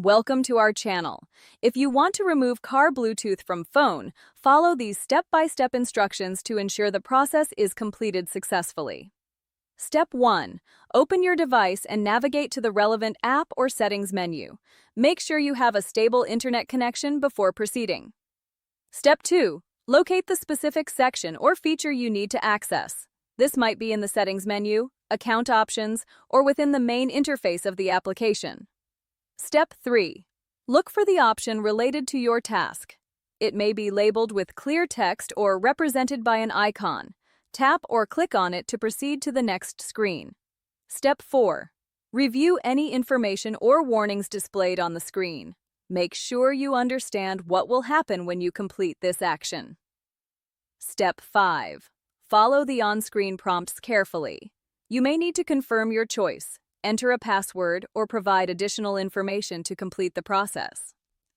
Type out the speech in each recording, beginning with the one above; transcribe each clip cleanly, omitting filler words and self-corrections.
Welcome to our channel. If you want to remove car Bluetooth from phone, follow these step-by-step instructions to ensure the process is completed successfully. Step 1. Open your device and navigate to the relevant app or settings menu. Make sure you have a stable internet connection before proceeding. Step 2. Locate the specific section or feature you need to access. This might be in the settings menu, account options, or within the main interface of the application. Step 3. Look for the option related to your task. It may be labeled with clear text or represented by an icon. Tap or click on it to proceed to the next screen. Step 4. Review any information or warnings displayed on the screen. Make sure you understand what will happen when you complete this action. Step 5. Follow the on-screen prompts carefully. You may need to confirm your choice, enter a password, or provide additional information to complete the process.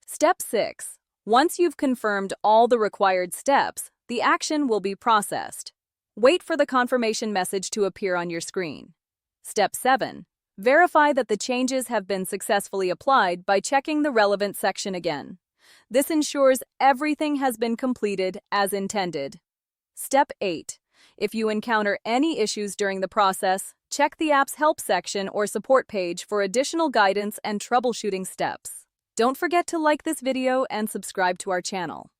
Step 6. Once you've confirmed all the required steps, the action will be processed. Wait for the confirmation message to appear on your screen. Step 7. Verify that the changes have been successfully applied by checking the relevant section again. This ensures everything has been completed as intended. Step 8. If you encounter any issues during the process, check the app's help section or support page for additional guidance and troubleshooting steps. Don't forget to like this video and subscribe to our channel.